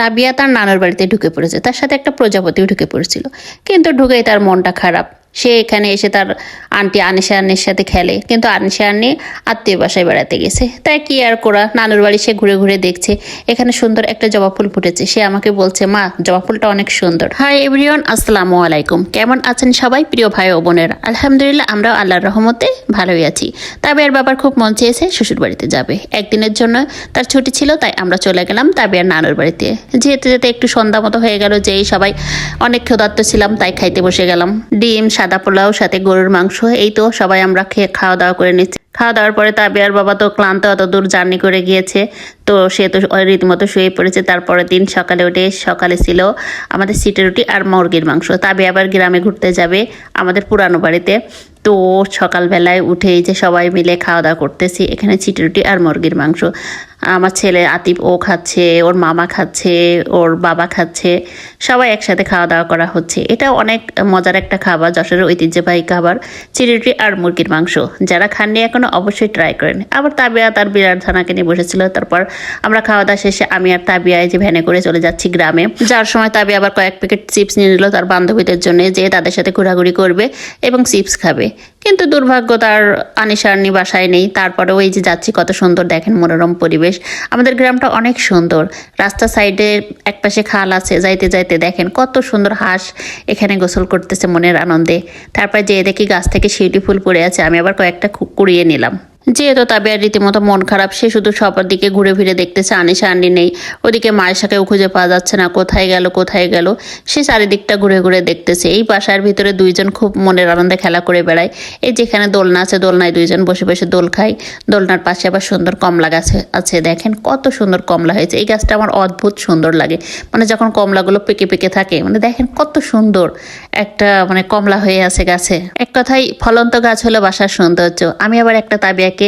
তাবিয়া তার নানুর বাড়িতে ঢুকে পড়েছে, তার সাথে একটা প্রজাপতিও ঢুকে পড়েছিল। কিন্তু ঢুকেই তার মনটা খারাপ। সে এখানে এসে তার আন্টি আনিশা আন্নির সাথে খেলে, কিন্তু আনিশা আন্নি আত্মীয় বাসায় বেড়াতে গেছে। তাই কি আর করা, নানুর বাড়ি সে ঘুরে ঘুরে দেখছে এখানে সুন্দর একটা জবা ফুল ফুটেছে। সে আমাকে বলছে, মা জবা ফুলটা অনেক সুন্দর। হাই এভরিওয়ান, আসসালামু আলাইকুম। কেমন আছেন সবাই প্রিয় ভাই ও বোনেরা? আলহামদুলিল্লাহ আমরা আল্লাহর রহমতে ভালোই আছি। তাবিয়ার বাবার খুব মন চেয়েছে শ্বশুর বাড়িতে যাবে, একদিনের জন্য তার ছুটি ছিল, তাই আমরা চলে গেলাম তাবিয়ার নানুর বাড়িতে। যেতে যেতে একটু সন্ধ্যা মতো হয়ে গেল, যেই সবাই অনেক ক্ষুধার্ত ছিলাম, তাই খাইতে বসে গেলাম। ডিম, সাদা পোলাও, সাথে গরুর মাংস, এই তো সবাই আমরা খাওয়া দাওয়া করে নিচ্ছি। খাওয়া দাওয়ার পরে তাবিয়ার বাবা তো ক্লান্ত, অত দূর জার্নি করে গিয়েছে, তো সে তো রীতিমতো শুয়ে পড়েছে। তারপরের দিন সকালে উঠে, সকালে ছিল আমাদের সিটে রুটি আর মুরগির মাংস। তাবিয়া আবার গ্রামে ঘুরতে যাবে আমাদের পুরানো বাড়িতে। তো সকালবেলায় উঠে এই যে সবাই মিলে খাওয়া দাওয়া করতেছি, এখানে চিটি রুটি আর মুরগির মাংস। আমার ছেলে আতিফ ও খাচ্ছে, ওর মামা খাচ্ছে, ওর বাবা খাচ্ছে, সবাই একসাথে খাওয়া দাওয়া করা হচ্ছে। এটা অনেক মজার একটা খাবার, যশোরের ঐতিহ্যবাহী খাবার চিটি রুটি আর মুরগির মাংস। যারা খাননি এখনো অবশ্যই ট্রাই করেন। আবার তাবিয়া তার বিড়াল ছানাকে নিয়ে বসেছিল। তারপর আমরা খাওয়া দাওয়া শেষে আমি আর তাবিয়া যে ভ্যানে করে চলে যাচ্ছি গ্রামে। যাওয়ার সময় তাবিয়া আবার কয়েক প্যাকেট চিপস নিয়ে নিল তার বান্ধবীদের জন্য, যে তাদের সাথে ঘোরাঘুরি করবে এবং চিপস খাবে। কিন্তু দুর্ভাগ্য তার আনিশা আন্নি বাসায় নেই। তারপরে ওই যে যাচ্ছি, কত সুন্দর দেখেন মনোরম পরিবেশ। আমাদের গ্রামটা অনেক সুন্দর, রাস্তা সাইডে একপাশে খাল আছে, যাইতে যাইতে দেখেন কত সুন্দর হাঁস এখানে গোসল করতেছে মনের আনন্দে। তারপর যে দেখি গাছ থেকে শিউলি ফুল পড়ে আছে, আমি আবার কয়েকটা কুড়িয়ে নিলাম। যেহেতু তাবিয়ার রীতিমতো মন খারাপ, সে শুধু সবার দিকে ঘুরে ফিরে দেখতেছে, আনিশা আন্নি নেই। ওদিকে মায়েশাকেও খুঁজে পাওয়া যাচ্ছে না, কোথায় গেল কোথায় গেল। সে চারিদিকটা ঘুরে ঘুরে দেখতেছে। এই বাসার ভিতরে দুইজন খুব মনের আনন্দে খেলা করে বেড়ায়। এই যেখানে দোলনা আছে, দোলনায় দুইজন বসে বসে দোল খায়। দোলনার পাশে আবার সুন্দর কমলা গাছ আছে, দেখেন কত সুন্দর কমলা হয়েছে। এই গাছটা আমার অদ্ভুত সুন্দর লাগে, মানে যখন কমলাগুলো পেকে পেকে থাকে, মানে দেখেন কত সুন্দর একটা মানে কমলা হয়ে আছে গাছে। এক কথায় ফলন্ত গাছ হলো বাসার সৌন্দর্য। আমি আবার একটা তাবিয়াকে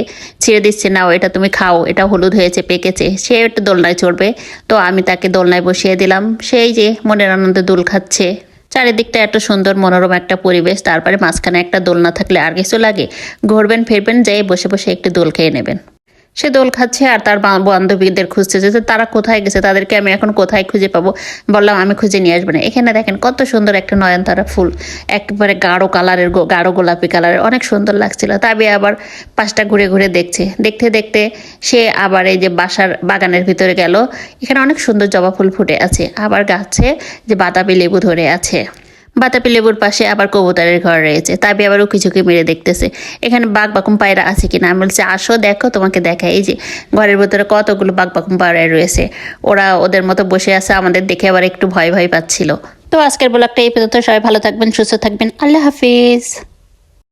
ছেড়ে দিচ্ছি, নাও এটা তুমি খাও, এটা হলুদ হয়েছে, পেকেছে। সে একটু দোলনায় চড়বে, তো আমি তাকে দোলনায় বসিয়ে দিলাম। সেই যে মনের আনন্দে দোল খাচ্ছে। চারিদিকটা এত সুন্দর মনোরম একটা পরিবেশ, তারপরে মাঝখানে একটা দোলনা থাকলে আর কিছু লাগে? ঘুরবেন ফিরবেন, যেয়ে বসে বসে একটু দোল খেয়ে নেবেন। সে দোল খাচ্ছে আর তার বান্ধবীদের খুঁজতে যেতে, তারা কোথায় গেছে, তাদেরকে আমি এখন কোথায় খুঁজে পাবো? বললাম আমি খুঁজে নিয়ে আসবো না। এখানে দেখেন কত সুন্দর একটা নয়নতারা ফুল, একেবারে গাঢ় কালারের, গাঢ় গোলাপি কালারের, অনেক সুন্দর লাগছিল। তবে আবার পাশটা ঘুরে ঘুরে দেখছে। দেখতে দেখতে সে আবার এই যে বাসার বাগানের ভিতরে গেল। এখানে অনেক সুন্দর জবা ফুল ফুটে আছে, আবার গাছে যে বাতাবি লেবু ধরে আছে। বাতাবি লেবুর পাশে আবার কবুতরের ঘর রয়েছে। তাবি আবার উকি ঝুঁকি মেরে দেখতেছে এখানে বাঘ বাকুম পায়রা আছে কিনা। আমি বলছি আসো দেখো, তোমাকে দেখাই। এই যে ঘরের ভিতরে কতগুলো বাঘ বাকুম পায়রা রয়েছে, ওরা ওদের মতো বসে আছে, আমাদের দেখে আবার একটু ভয় ভয় পাচ্ছিল। তো আজকের ব্লগটা এই পর্যন্ত। সবাই ভালো থাকবেন, সুস্থ থাকবেন, আল্লাহ হাফিজ।